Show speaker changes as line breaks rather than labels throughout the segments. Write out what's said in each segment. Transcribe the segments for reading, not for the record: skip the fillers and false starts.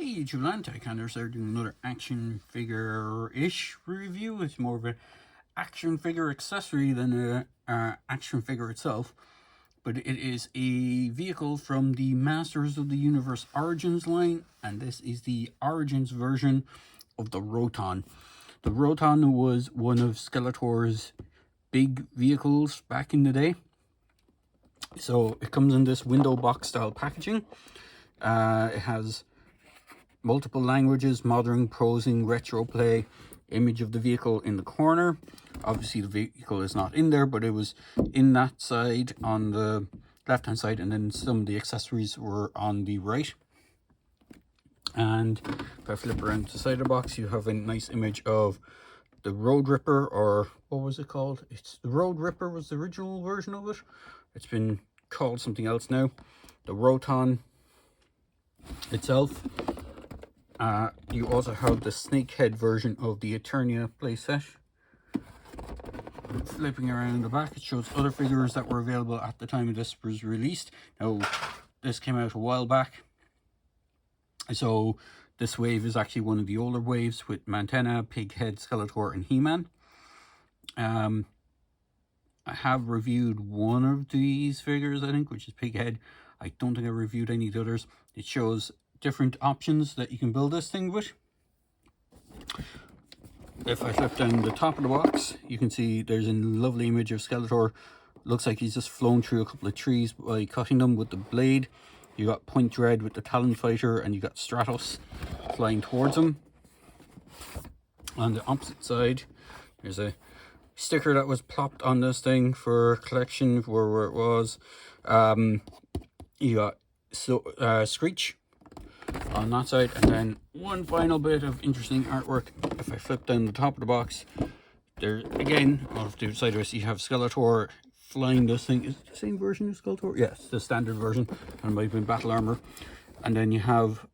Hey YouTube, Tycondrius there doing another action figure-ish review. It's more of an action figure accessory than a action figure itself. But it is a vehicle from the Masters of the Universe Origins line, and this is the Origins version of the Roton. The Roton was one of Skeletor's big vehicles back in the day. So it comes in this window box style packaging. It has multiple languages, modern, prosing, retro play, image of the vehicle in the corner. Obviously the vehicle is not in there, but it was in that side on the left hand side, and then some of the accessories were on the right. And if I flip around to the side of the box, you have a nice image of the Road Ripper, or what was it called? It's the Road Ripper was the original version of it. It's been called something else now. The Roton itself. You also have the snakehead version of the Eternia playset. Flipping around the back, it shows other figures that were available at the time this was released. Now, this came out a while back, so this wave is actually one of the older waves with Mantenna, Pighead, Skeletor, and He-Man. I have reviewed one of these figures, I think, which is Pighead. I don't think I reviewed any of the others. It shows different options that you can build this thing with. If I flip down the top of the box, you can see there's a lovely image of Skeletor. Looks like he's just flown through a couple of trees by cutting them with the blade. You got Point Dread with the Talon Fighter, and you got Stratos flying towards him. On the opposite side, there's a sticker that was plopped on this thing for collection for where it was. You got Screech on that side, and then one final bit of interesting artwork. If I flip down the top of the box, there again off the side of it, you have Skeletor flying this thing. Is it the same version of Skeletor? Yes, the standard version, and it might have been battle armor. And then you have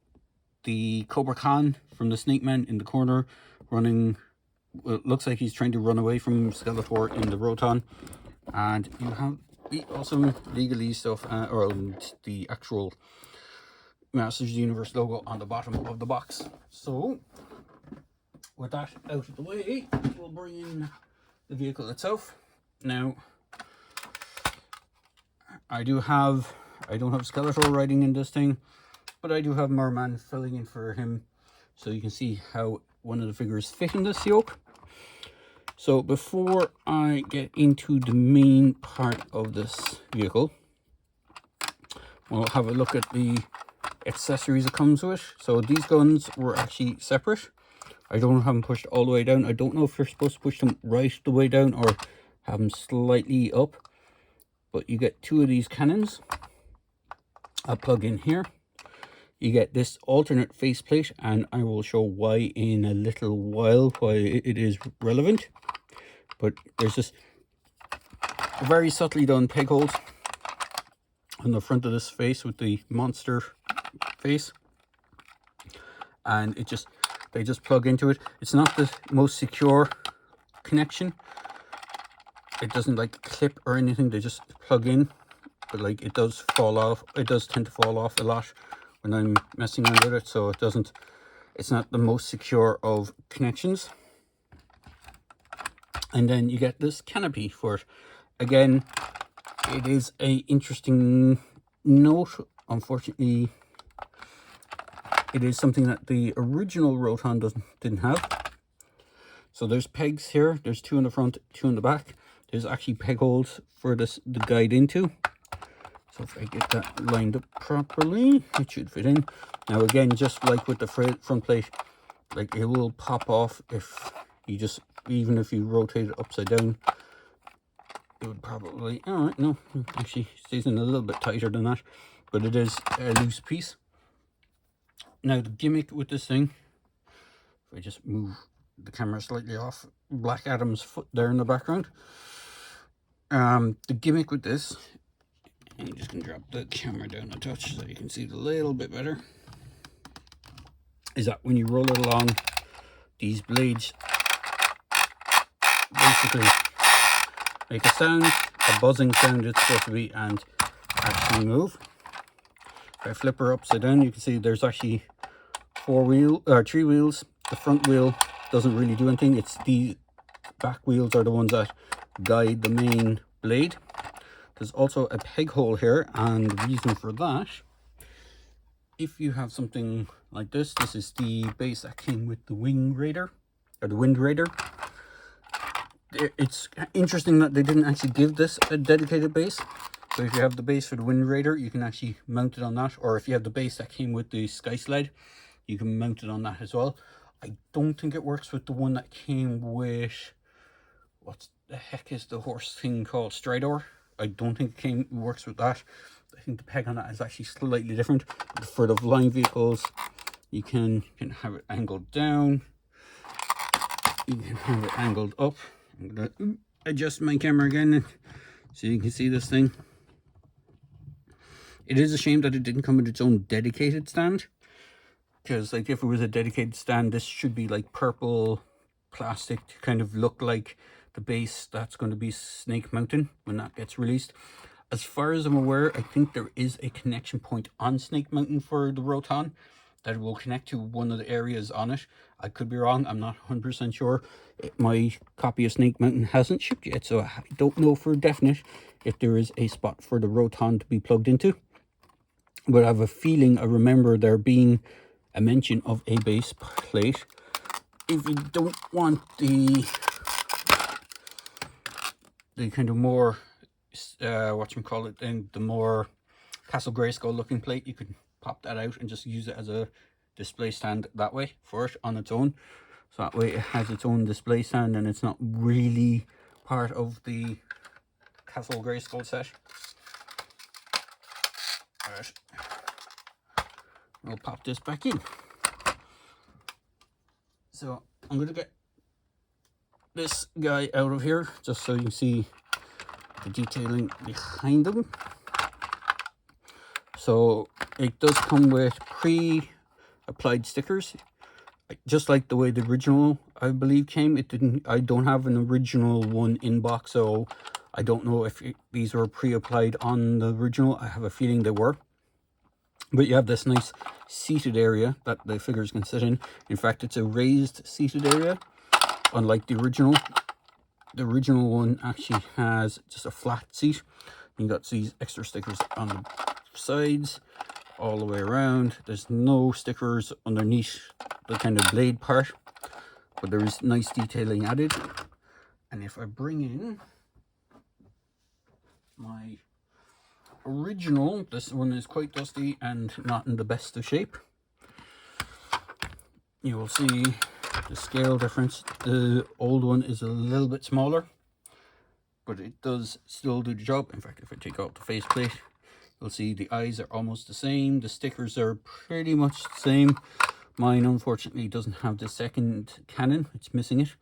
the Cobra Khan from the Snake Man in the corner running. Well, it looks like he's trying to run away from Skeletor in the Roton. And you have the awesome Legalese stuff, or the actual Masters of the Universe logo on the bottom of the box. So with that out of the way, we'll bring in the vehicle itself. Now, I don't have Skeletor riding in this thing, but I do have Merman filling in for him, so you can see how one of the figures fit in this yoke. So before I get into the main part of this vehicle, we'll have a look at the accessories it comes with. So these guns were actually separate. I don't have them pushed all the way down. I don't know if you're supposed to push them right the way down or have them slightly up, but you get two of these cannons. I'll plug in here. You get this alternate faceplate, and I will show why in a little while, why it is relevant. But there's this very subtly done peg holes on the front of this face with the monster face, and they just plug into it. It's not the most secure connection. It doesn't like clip or anything. They just plug in, but like it does fall off. It does tend to fall off a lot when I'm messing around with it, so it's not the most secure of connections. And then you get this canopy for it. Again, it is a interesting note. Unfortunately, it is something that the original Roton didn't have. So there's pegs here. There's two in the front, two in the back. There's actually peg holes for the guide into. So if I get that lined up properly, it should fit in. Now again, just like with the front plate, like it will pop off if you even if you rotate it upside down. It would probably, all right, no, actually stays in a little bit tighter than that, but it is a loose piece. Now the gimmick with this thing, if I just move the camera slightly off Black Adam's foot there in the background, the gimmick with this, I'm just going to drop the camera down a touch so you can see it a little bit better, is that when you roll it along, these blades basically make a sound, a buzzing sound it's supposed to be, and actually move. If I flip her upside down, you can see there's actually three wheels. The front wheel doesn't really do anything. It's the back wheels are the ones that guide the main blade. There's also a peg hole here, and the reason for that, if you have something like this is the base that came with the Wing Raider, or the Wind Raider. It's interesting that they didn't actually give this a dedicated base. So if you have the base for the Wind Raider, you can actually mount it on that. Or if you have the base that came with the Sky Sled, you can mount it on that as well. I don't think it works with the one that came with, what the heck is the horse thing called, Stridor? I don't think it works with that. I think the peg on that is actually slightly different. For the line vehicles, you can have it angled down. You can have it angled up. I'm going to adjust my camera again so you can see this thing. It is a shame that it didn't come with its own dedicated stand. Because like if it was a dedicated stand, this should be like purple plastic to kind of look like the base that's going to be Snake Mountain when that gets released. As far as I'm aware, I think there is a connection point on Snake Mountain for the Roton that will connect to one of the areas on it. I could be wrong. I'm not 100% sure. My copy of Snake Mountain hasn't shipped yet, so I don't know for definite if there is a spot for the Roton to be plugged into. But I have a feeling I remember there being a mention of a base plate. If you don't want the kind of more and the more Castle Grayskull looking plate, you could pop that out and just use it as a display stand that way for it on its own. So that way it has its own display stand and it's not really part of the Castle Grayskull set. Alright, we'll pop this back in. So I'm going to get this guy out of here just so you can see the detailing behind them. So it does come with pre-applied stickers, just like the way the original I believe came. I don't have an original one in box, so I don't know if these were pre-applied on the original. I have a feeling they were. But you have this nice seated area that the figures can sit in. In fact, it's a raised seated area, unlike the original. The original one actually has just a flat seat. You got these extra stickers on the sides, all the way around. There's no stickers underneath the kind of blade part, but there is nice detailing added. And if I bring in my original, this one is quite dusty and not in the best of shape. You will see the scale difference. The old one is a little bit smaller, but it does still do the job. In fact, if I take out the faceplate, you'll see the eyes are almost the same. The stickers are pretty much the same. Mine unfortunately doesn't have the second cannon, it's missing it.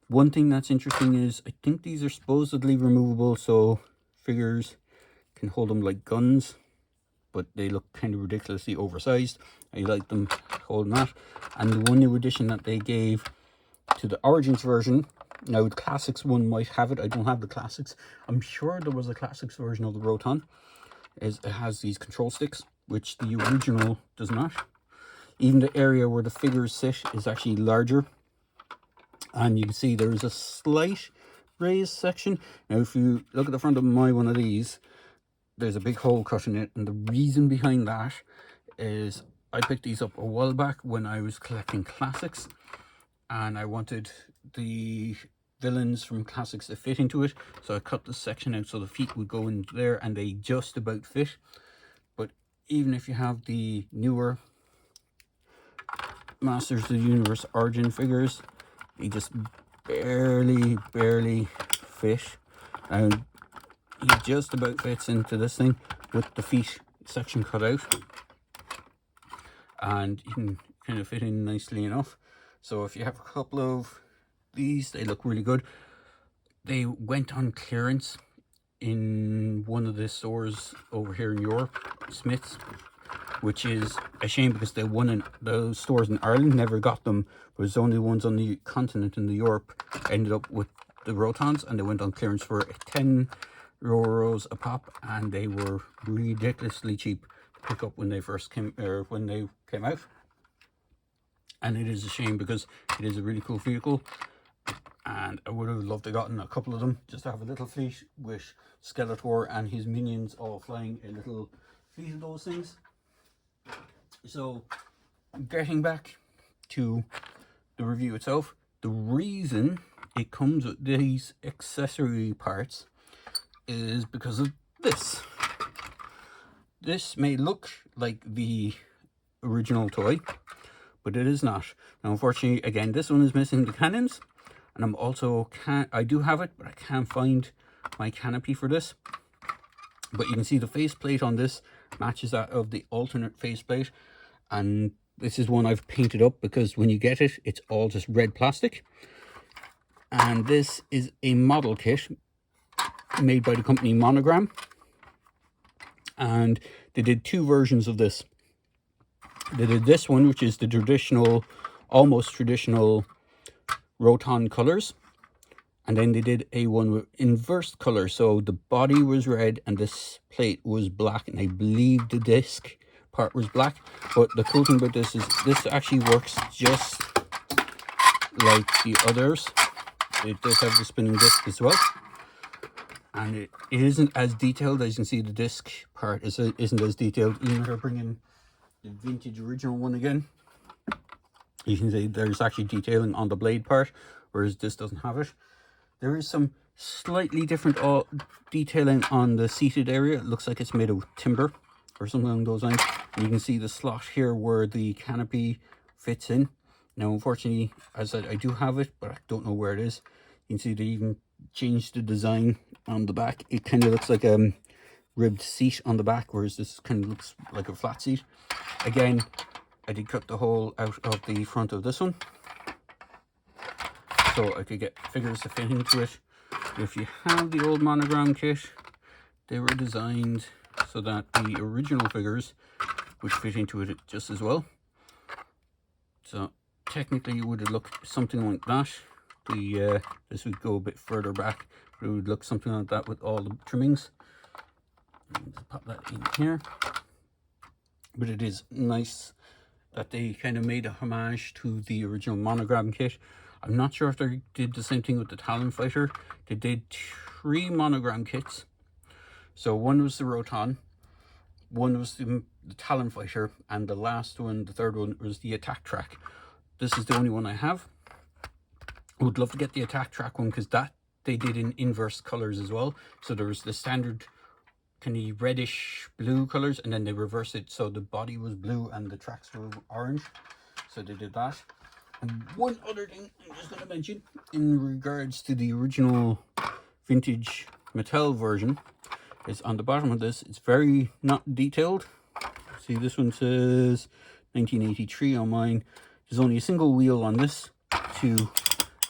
One thing that's interesting is I think these are supposedly removable, so figures can hold them like guns, but they look kind of ridiculously oversized. I like them holding that. And the one new addition that they gave to the Origins version, now the Classics one might have it, I don't have the Classics. I'm sure there was a Classics version of the Roton. It has these control sticks, which the original does not. Even the area where the figures sit is actually larger. And you can see there is a slight raised section. Now if you look at the front of my one of these, there's a big hole cut in it, and the reason behind that is I picked these up a while back when I was collecting Classics, and I wanted the villains from Classics to fit into it, so I cut this section out so the feet would go in there, and they just about fit. But even if you have the newer Masters of the Universe Origin figures, they just barely fit, and he just about fits into this thing with the feet section cut out, and you can kind of fit in nicely enough. So if you have a couple of these, they look really good. They went on clearance in one of the stores over here in Europe, Smith's, which is a shame because they won in those stores in Ireland, never got them. It was the only ones on the continent in the Europe ended up with the Rotons, and they went on clearance for 10 euros a pop, and they were ridiculously cheap to pick up when they first came, or when they came out. And it is a shame because it is a really cool vehicle, and I would have loved to have gotten a couple of them just to have a little fleet with Skeletor and his minions all flying a little fleet of those things. So getting back to the review itself, the reason it comes with these accessory parts is because of this. This may look like the original toy, but it is not. Now, unfortunately, again, this one is missing the cannons, and I'm also I do have it, but I can't find my canopy for this. But you can see the faceplate on this matches that of the alternate faceplate, and this is one I've painted up because when you get it, it's all just red plastic. And this is a model kit made by the company Monogram, and they did two versions of this. They did this one, which is the traditional, almost traditional Roton colors, and then they did a one with inverse color, so the body was red and this plate was black, and I believe the disc part was black. But the cool thing about this is this actually works just like the others. It does have the spinning disc as well, and it isn't as detailed. As you can see, the disc part isn't as detailed. Even if they're bringing the vintage original one again, you can see there's actually detailing on the blade part, whereas this doesn't have it. There is some slightly different detailing on the seated area. It looks like it's made of timber or something along those lines. And you can see the slot here where the canopy fits in. Now, unfortunately, as I said, I do have it, but I don't know where it is. You can see they even changed the design on the back. It kind of looks like a ribbed seat on the back, whereas this kind of looks like a flat seat. Again, I did cut the hole out of the front of this one, so I could get figures to fit into it. If you have the old Monogram kit, they were designed so that the original figures would fit into it just as well. So technically it would look something like that. This would go a bit further back, but it would look something like that with all the trimmings. Let's pop that in here. But it is nice that they kind of made a homage to the original Monogram kit. I'm not sure if they did the same thing with the Talon Fighter. They did 3 Monogram kits. So one was the Roton, one was the Talon Fighter, and the last one, the third one, was the Attack Track. This is the only one I have. I would love to get the Attack Track one because that they did in inverse colors as well. So there was the standard kind of reddish blue colors, and then they reversed it so the body was blue and the tracks were orange. So they did that. And one other thing I'm just going to mention in regards to the original vintage Mattel version is on the bottom of this, it's very not detailed. See, this one says 1983 on mine. There's only a single wheel on this to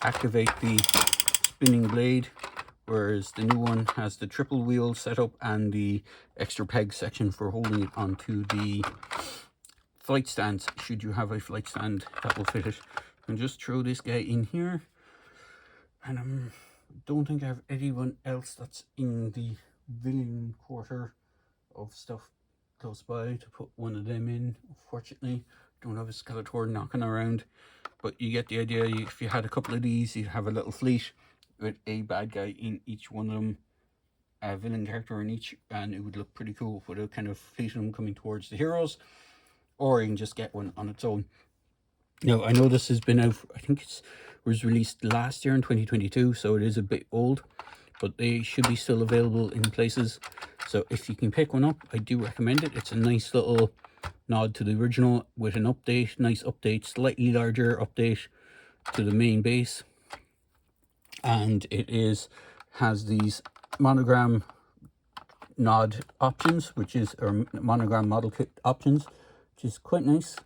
activate the spinning blade, whereas the new one has the triple wheel setup and the extra peg section for holding it onto the flight stands, should you have a flight stand that will fit it. And just throw this guy in here, and I don't think I have anyone else that's in the villain quarter of stuff close by to put one of them in. Unfortunately, don't have a Skeletor knocking around, but you get the idea. If you had a couple of these, you'd have a little fleet with a bad guy in each one of them, a villain character in each, and it would look pretty cool with a kind of fleet of them coming towards the heroes, or you can just get one on its own. Now, I know this has been out, I think it was released last year in 2022, so it is a bit old, but they should be still available in places. So if you can pick one up, I do recommend it. It's a nice little nod to the original with an update, nice update, slightly larger update to the main base. And it has these Monogram nod options, or Monogram model kit options, which is quite nice.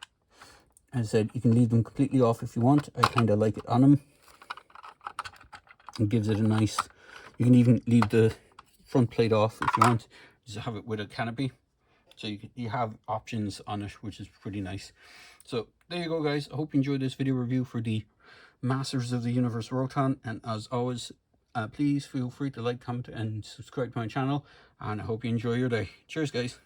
As I said, you can leave them completely off if you want. I kind of like it on them. It gives it a nice, you can even leave the front plate off if you want. Just have it with a canopy. So you have options on it, which is pretty nice. So there you go, guys. I hope you enjoyed this video review for the Masters of the Universe Roton. And as always, please feel free to like, comment, and subscribe to my channel. And I hope you enjoy your day. Cheers, guys.